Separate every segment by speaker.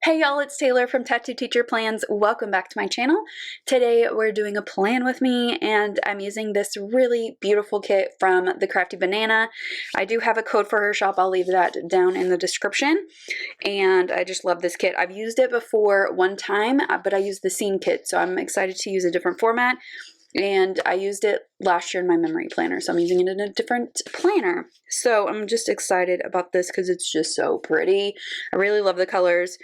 Speaker 1: Hey y'all, it's Taylor from Tattooedteacherplans. Welcome back to my channel. Today we're doing a plan with me and I'm using this really beautiful kit from the Crafty Banana. I do have a code for her shop. I'll leave that down in the description. And I just love this kit. I've used it before one time, but I used the scene kit, so I'm excited to use a different format. And I used it last year in my memory planner, so I'm using it in a different planner. So I'm just excited about this because it's just so pretty. I really love the colors.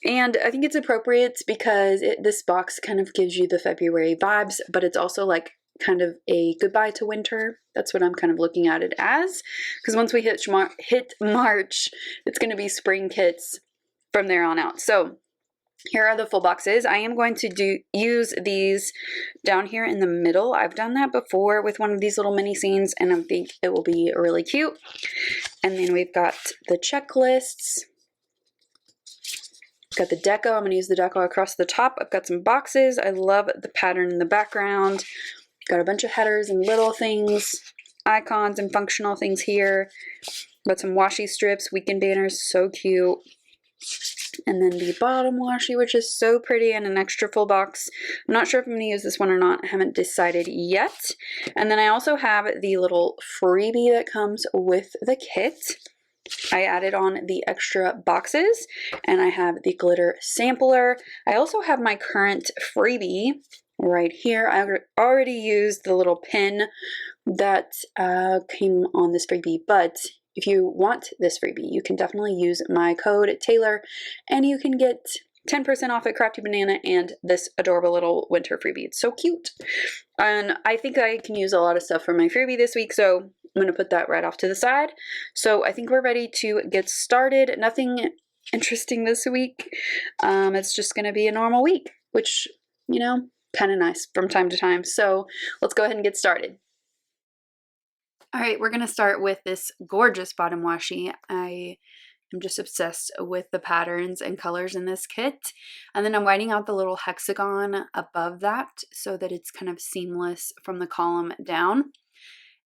Speaker 1: And I think it's appropriate because this box kind of gives you the February vibes, but it's also like kind of a goodbye to winter. That's what I'm kind of looking at it as. Because once we hit March, it's going to be spring kits from there on out. So here are the full boxes. I am going to use these down here in the middle. I've done that before with one of these little mini scenes, and I think it will be really cute. And then we've got the checklists. Got the deco. I'm going to use the deco across the top. I've got some boxes. I love the pattern in the background. Got a bunch of headers and little things, icons and functional things here. Got some washi strips, weekend banners, so cute. And then the bottom washi, which is so pretty, and an extra full box. I'm not sure if I'm going to use this one or not. I haven't decided yet. And then I also have the little freebie that comes with the kit. I added on the extra boxes, and I have the glitter sampler. I also have my current freebie right here. I already used the little pin that came on this freebie, but if you want this freebie, you can definitely use my code Taylor, and you can get 10% off at Crafty Banana and this adorable little winter freebie. It's so cute. And I think I can use a lot of stuff for my freebie this week, so I'm going to put that right off to the side. So I think we're ready to get started. Nothing interesting this week. It's just going to be a normal week, which, you know, kind of nice from time to time. So let's go ahead and get started. All right, we're going to start with this gorgeous bottom washi. I'm just obsessed with the patterns and colors in this kit. And then I'm whiting out the little hexagon above that so that it's kind of seamless from the column down,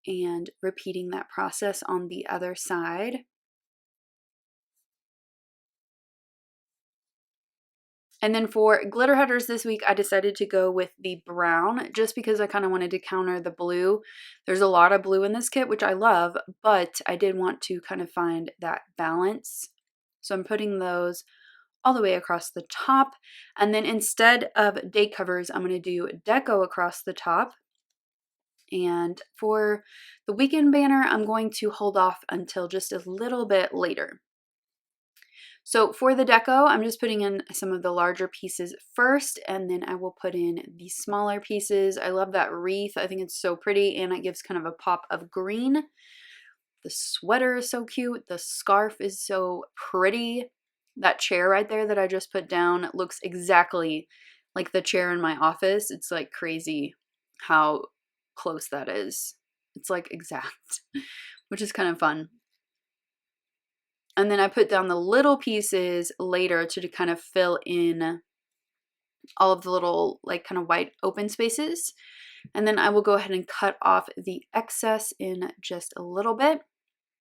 Speaker 1: and repeating that process on the other side. And then for glitter headers this week, I decided to go with the brown just because I kind of wanted to counter the blue. There's a lot of blue in this kit, which I love, but I did want to kind of find that balance. So I'm putting those all the way across the top. And then instead of date covers, I'm going to do deco across the top. And for the weekend banner, I'm going to hold off until just a little bit later. So for the deco, I'm just putting in some of the larger pieces first, and then I will put in the smaller pieces. I love that wreath. I think it's so pretty, and it gives kind of a pop of green. The sweater is so cute. The scarf is so pretty. That chair right there that I just put down looks exactly like the chair in my office. It's like crazy how close that is. It's like exact, which is kind of fun. And then I put down the little pieces later to kind of fill in all of the little like kind of white open spaces. And then I will go ahead and cut off the excess in just a little bit.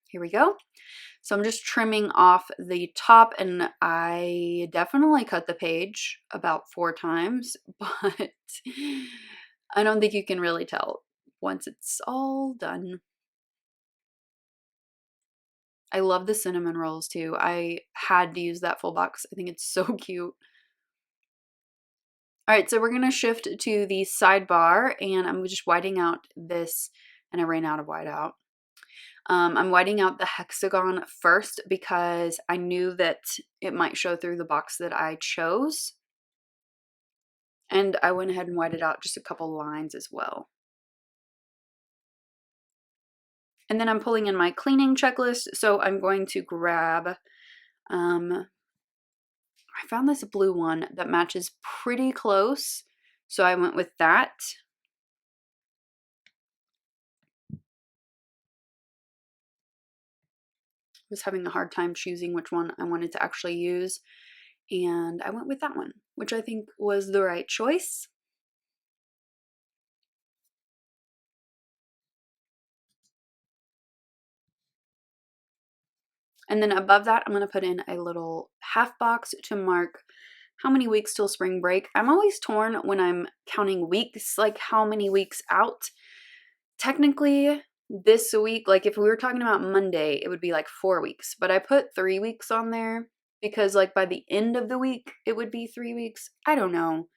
Speaker 1: Here we go. So I'm just trimming off the top, and I definitely cut the page about 4 times, but I don't think you can really tell once it's all done. I love the cinnamon rolls too. I had to use that full box. I think it's so cute. All right, so we're going to shift to the sidebar, and I'm just whiting out this, and I ran out of whiteout. I'm whiting out the hexagon first because I knew that it might show through the box that I chose. And I went ahead and whited out just a couple lines as well. And then I'm pulling in my cleaning checklist. So I'm going to grab, I found this blue one that matches pretty close. So I went with that. Was having a hard time choosing which one I wanted to actually use, and I went with that one, which I think was the right choice. And then above that, I'm going to put in a little half box to mark how many weeks till spring break. I'm always torn when I'm counting weeks, like how many weeks out. Technically, this week, like if we were talking about Monday, it would be like 4 weeks, but I put 3 weeks on there because like by the end of the week, it would be 3 weeks. I don't know.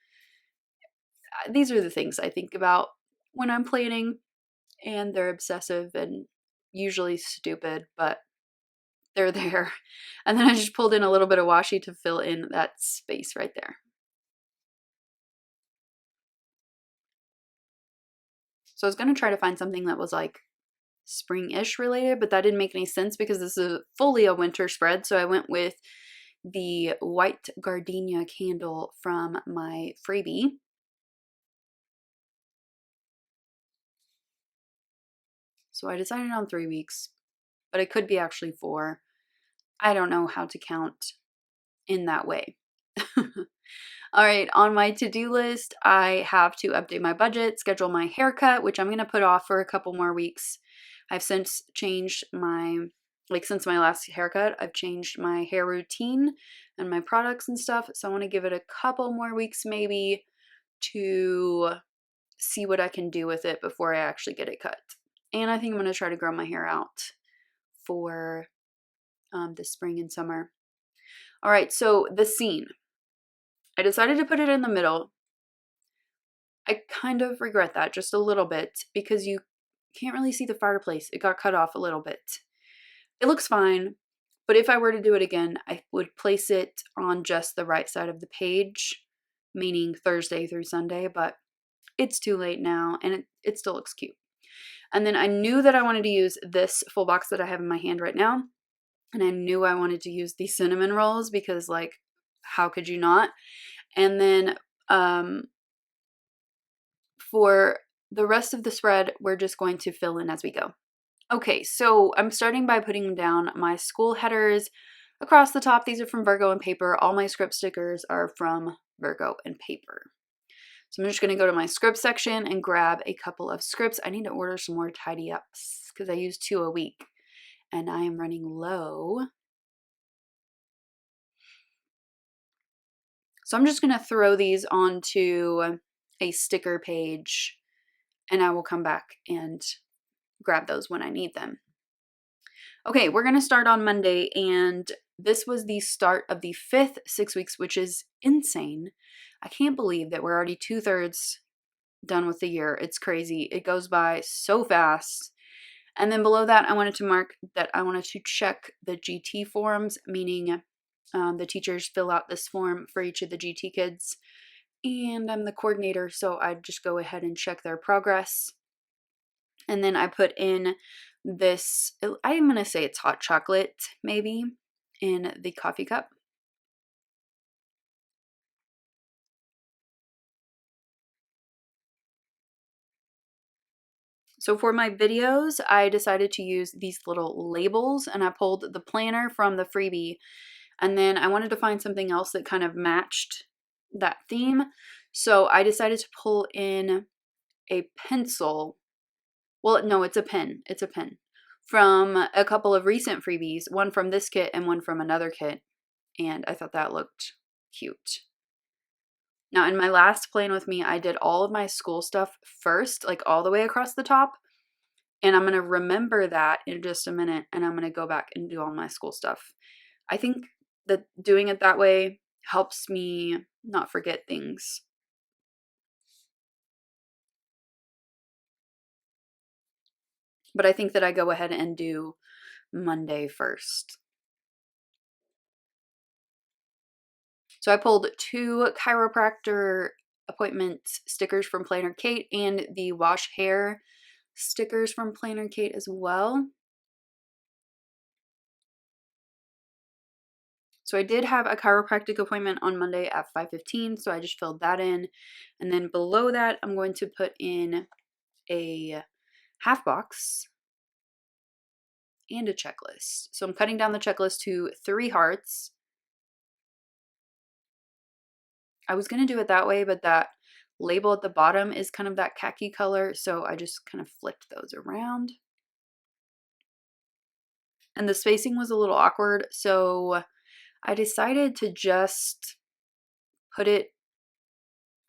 Speaker 1: These are the things I think about when I'm planning, and they're obsessive and usually stupid, but they're there. And then I just pulled in a little bit of washi to fill in that space right there. So I was going to try to find something that was like spring-ish related, but that didn't make any sense because this is fully a winter spread. So I went with the white gardenia candle from my freebie. So I decided on 3 weeks, but it could be actually 4. I don't know how to count in that way. All right, on my to-do list, I have to update my budget, schedule my haircut, which I'm going to put off for a couple more weeks. I've since changed my, like since my last haircut, I've changed my hair routine and my products and stuff. So I want to give it a couple more weeks maybe to see what I can do with it before I actually get it cut. And I think I'm going to try to grow my hair out for the spring and summer. All right, so the scene. I decided to put it in the middle. I kind of regret that just a little bit because you can't really see the fireplace. It got cut off a little bit. It looks fine, but if I were to do it again, I would place it on just the right side of the page, meaning Thursday through Sunday, but it's too late now and it still looks cute. And then I knew that I wanted to use this full box that I have in my hand right now. And I knew I wanted to use these cinnamon rolls because, like, how could you not? And then for the rest of the spread, we're just going to fill in as we go. Okay, so I'm starting by putting down my school headers across the top. These are from Virgo and Paper. All my script stickers are from Virgo and Paper. So I'm just going to go to my script section and grab a couple of scripts. I need to order some more tidy ups because I use 2 a week and I am running low. So I'm just going to throw these onto a sticker page and I will come back and grab those when I need them. Okay, we're going to start on Monday, and this was the start of the 5th 6 weeks, which is insane. I can't believe that we're already 2/3 done with the year. It's crazy. It goes by so fast. And then below that, I wanted to mark that I wanted to check the GT forms, meaning the teachers fill out this form for each of the GT kids. And I'm the coordinator, so I'd just go ahead and check their progress. And then I put in this, I'm going to say it's hot chocolate, maybe, in the coffee cup. So for my videos, I decided to use these little labels, and I pulled the planner from the freebie. And then I wanted to find something else that kind of matched that theme. So I decided to pull in a pencil. Well, no, it's a pen. It's a pen from a couple of recent freebies, one from this kit and one from another kit. And I thought that looked cute. Now, in my last plan with me, I did all of my school stuff first, like all the way across the top. And I'm going to remember that in just a minute, and I'm going to go back and do all my school stuff. I think that doing it that way helps me not forget things. But I think that I go ahead and do Monday first. So I pulled 2 chiropractor appointment stickers from Planner Kate and the wash hair stickers from Planner Kate as well. So I did have a chiropractic appointment on Monday at 5:15, so I just filled that in. And then below that, I'm going to put in a half box and a checklist. So I'm cutting down the checklist to 3 hearts. I was going to do it that way, but that label at the bottom is kind of that khaki color, so I just kind of flipped those around. and the spacing was a little awkward, so I decided to just put it,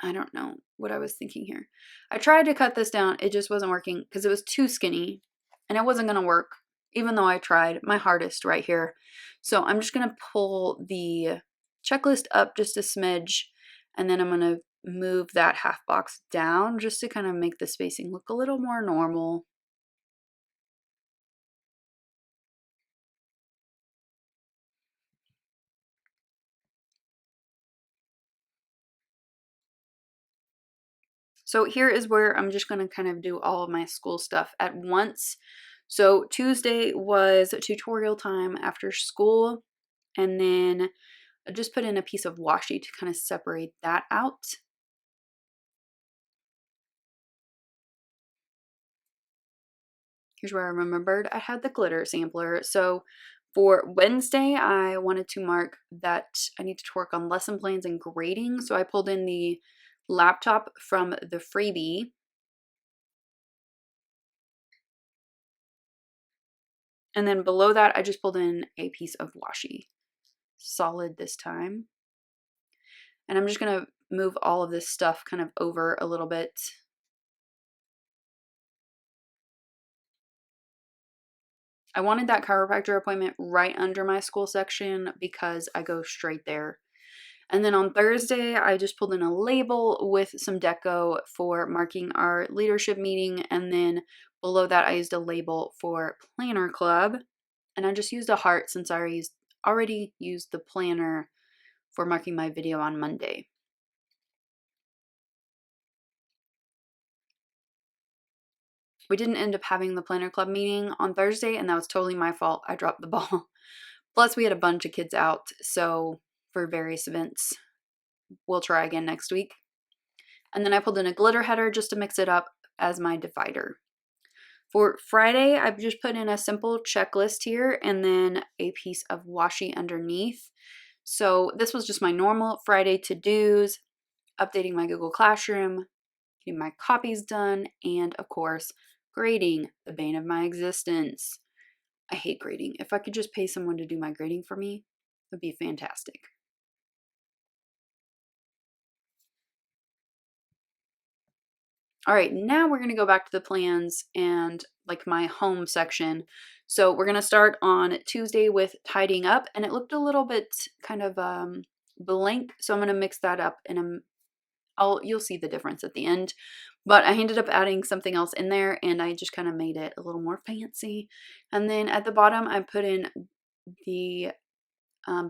Speaker 1: I don't know what I was thinking here. I tried to cut this down. It just wasn't working because it was too skinny and it wasn't going to work, even though I tried my hardest right here. So I'm just going to pull the checklist up just a smidge, and then I'm going to move that half box down just to kind of make the spacing look a little more normal. So here is where I'm just going to kind of do all of my school stuff at once. So Tuesday was tutorial time after school, and then I just put in a piece of washi to kind of separate that out. Here's where I remembered I had the glitter sampler. So for Wednesday, I wanted to mark that I need to work on lesson plans and grading. So I pulled in the laptop from the freebie. And then below that, I just pulled in a piece of washi. Solid this time. And I'm just going to move all of this stuff kind of over a little bit. I wanted that chiropractor appointment right under my school section because I go straight there. And then on Thursday, I just pulled in a label with some deco for marking our leadership meeting. And then below that, I used a label for planner club. And I just used a heart since I already used the planner for marking my video on Monday. We didn't end up having the planner club meeting on Thursday, and that was totally my fault. I dropped the ball. Plus, we had a bunch of kids out, so for various events. We'll try again next week. And then I pulled in a glitter header just to mix it up as my divider. For Friday, I've just put in a simple checklist here and then a piece of washi underneath. So this was just my normal Friday to-dos, updating my Google Classroom, getting my copies done, and of course, grading, the bane of my existence. I hate grading. If I could just pay someone to do my grading for me, it would be fantastic. All right, now we're going to go back to the plans and like my home section. So we're going to start on Tuesday with tidying up, and it looked a little bit kind of blank. So I'm going to mix that up and you'll see the difference at the end. But I ended up adding something else in there, and I just kind of made it a little more fancy. And then at the bottom, I put in the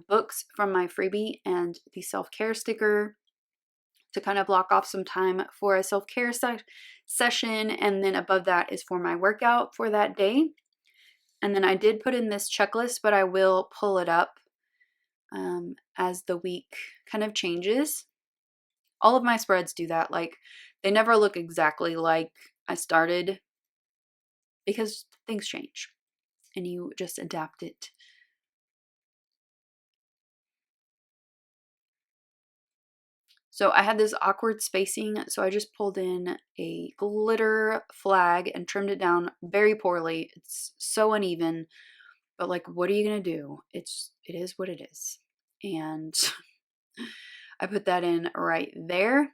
Speaker 1: books from my freebie and the self-care sticker to kind of block off some time for a self-care session. And then above that is for my workout for that day. And then I did put in this checklist, but I will pull it up as the week kind of changes. All of my spreads do that. Like, they never look exactly like I started because things change and you just adapt it. So I had this awkward spacing, so I just pulled in a glitter flag and trimmed it down very poorly. It's so uneven, but like, what are you gonna do? It is what it is. And I put that in right there.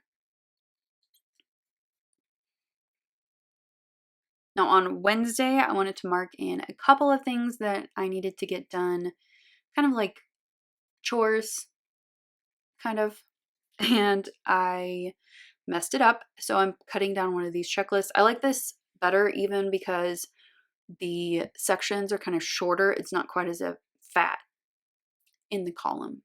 Speaker 1: Now on Wednesday, I wanted to mark in a couple of things that I needed to get done, kind of like chores, kind of, and I messed it up. So I'm cutting down one of these checklists. I like this better even because the sections are kind of shorter. It's not quite as fat in the column.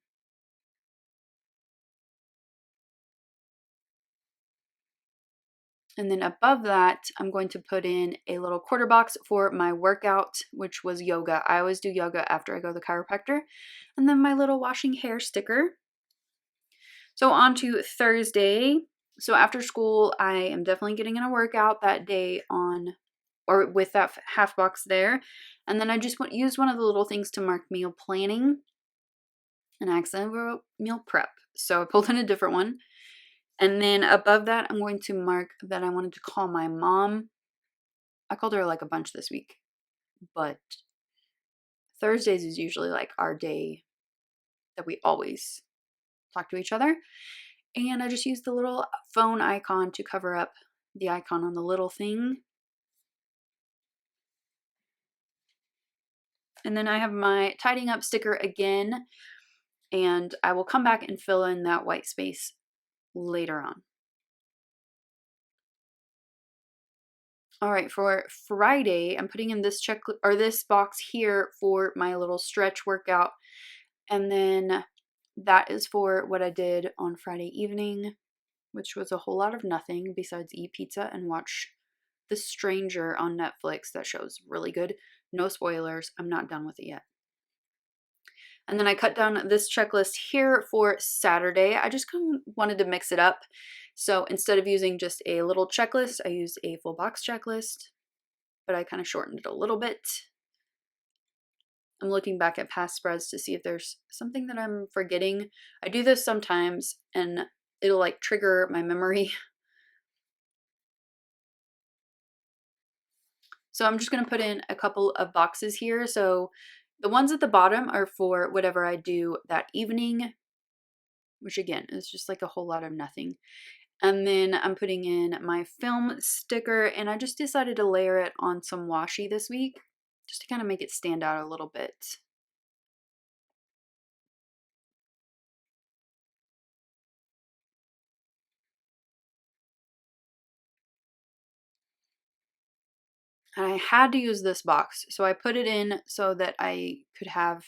Speaker 1: And then above that, I'm going to put in a little quarter box for my workout, which was yoga. I always do yoga after I go to the chiropractor. And then my little washing hair sticker. So on to Thursday. So after school, I am definitely getting in a workout that day or with that half box there. And then I just used one of the little things to mark meal planning. And I accidentally wrote meal prep. So I pulled in a different one. And then above that, I'm going to mark that I wanted to call my mom. I called her like a bunch this week, but Thursdays is usually like our day that we always talk to each other. And I just use the little phone icon to cover up the icon on the little thing. And then I have my tidying up sticker again, and I will come back and fill in that white space later on. All right, for Friday, I'm putting in this this box here for my little stretch workout. And then that is for what I did on Friday evening, which was a whole lot of nothing besides eat pizza and watch The Stranger on Netflix. That show's really good. No spoilers. I'm not done with it yet. And then I cut down this checklist here for Saturday. I just kind of wanted to mix it up. So instead of using just a little checklist, I used a full box checklist, but I kind of shortened it a little bit. I'm looking back at past spreads to see if there's something that I'm forgetting. I do this sometimes and it'll like trigger my memory. So I'm just going to put in a couple of boxes here. So the ones at the bottom are for whatever I do that evening, which again is just like a whole lot of nothing. And then I'm putting in my film sticker, and I just decided to layer it on some washi this week just to kind of make it stand out a little bit. And I had to use this box, so I put it in so that I could have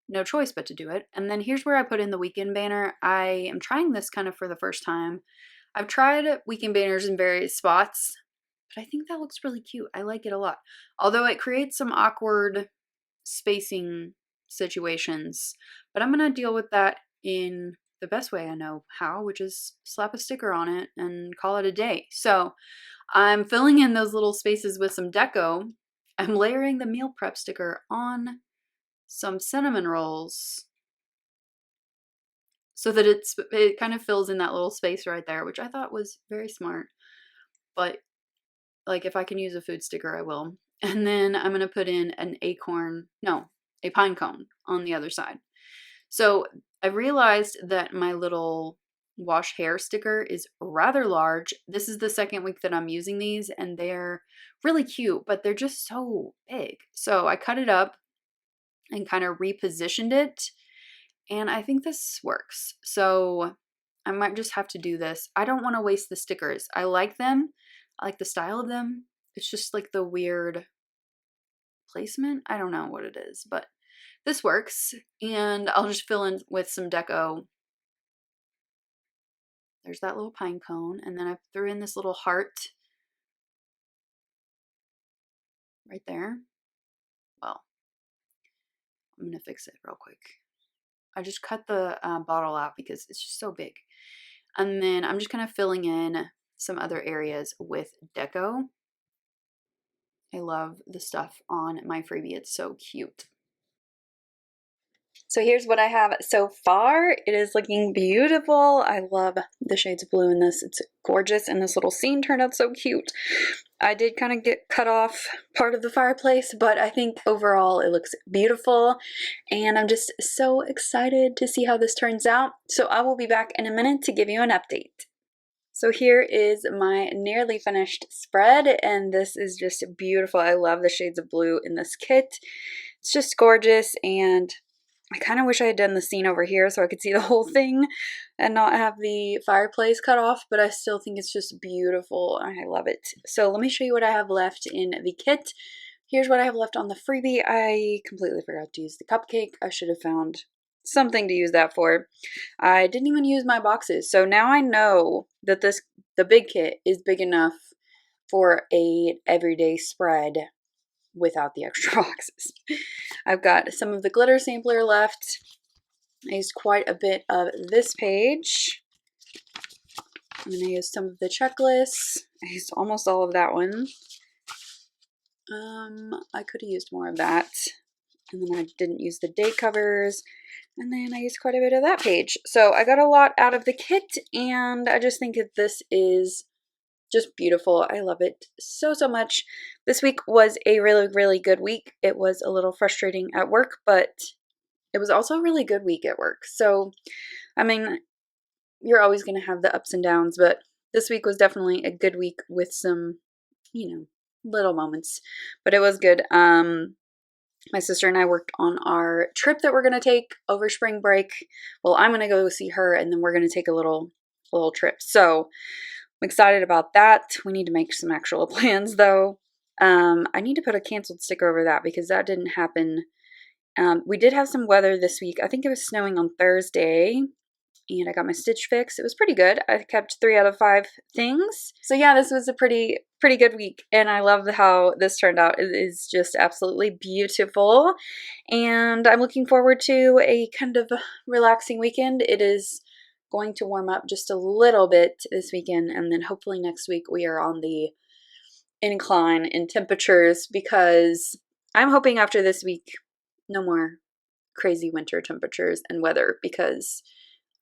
Speaker 1: no choice but to do it. And then here's where I put in the weekend banner. I am trying this kind of for the first time. I've tried weekend banners in various spots, but I think that looks really cute. I like it a lot. Although it creates some awkward spacing situations, but I'm going to deal with that in the best way I know how, which is slap a sticker on it and call it a day. So I'm filling in those little spaces with some deco. I'm layering the meal prep sticker on some cinnamon rolls so that it kind of fills in that little space right there, which I thought was very smart. But like if I can use a food sticker, I will. And then I'm going to put in a pine cone on the other side. So I realized that my little wash hair sticker is rather large. This is the second week that I'm using these, and they're really cute, but they're just so big. So I cut it up and kind of repositioned it, and I think this works. So I might just have to do this. I don't want to waste the stickers. I like them. I like the style of them. It's just like the weird placement. I don't know what it is, but this works. And I'll just fill in with some deco. There's that little pine cone. And then I threw in this little heart right there. Well, I'm going to fix it real quick. I just cut the bottle out because it's just so big. And then I'm just kind of filling in some other areas with deco. I love the stuff on my freebie. It's so cute. So here's what I have so far. It is looking beautiful. I love the shades of blue in this. It's gorgeous, and this little scene turned out so cute. I did kind of get cut off part of the fireplace, but I think overall it looks beautiful, and I'm just so excited to see how this turns out. So I will be back in a minute to give you an update. So here is my nearly finished spread, and this is just beautiful. I love the shades of blue in this kit. It's just gorgeous, and I kind of wish I had done the scene over here so I could see the whole thing and not have the fireplace cut off, but I still think it's just beautiful. I love it. So let me show you what I have left in the kit. Here's what I have left on the freebie. I completely forgot to use the cupcake. I should have found something to use that for. I didn't even use my boxes. So now I know that the big kit is big enough for a everyday spread without the extra boxes. I've got some of the glitter sampler left. I used quite a bit of this page. I'm going to use some of the checklists. I used almost all of that one. I could have used more of that. And then I didn't use the date covers. And then I used quite a bit of that page. So I got a lot out of the kit, and I just think that this is just beautiful. I love it so, so much. This week was a really, really good week. It was a little frustrating at work, but it was also a really good week at work. So, I mean, you're always going to have the ups and downs, but this week was definitely a good week with some, little moments, but it was good. My sister and I worked on our trip that we're going to take over spring break. Well, I'm going to go see her, and then we're going to take a little trip. So I'm excited about that. We need to make some actual plans though. I need to put a canceled sticker over that because that didn't happen. We did have some weather this week. I think it was snowing on Thursday, and I got my stitch fixed. It was pretty good. I kept 3 out of 5 things. So yeah, this was a pretty good week, and I love how this turned out. It is just absolutely beautiful, and I'm looking forward to a kind of relaxing weekend. It is going to warm up just a little bit this weekend, and then hopefully next week we are on the incline in temperatures, because I'm hoping after this week no more crazy winter temperatures and weather, because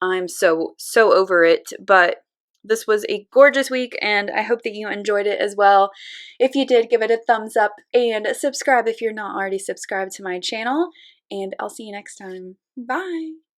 Speaker 1: I'm so over it. But this was a gorgeous week, and I hope that you enjoyed it as well. If you did, give it a thumbs up and subscribe if you're not already subscribed to my channel, and I'll see you next time. Bye!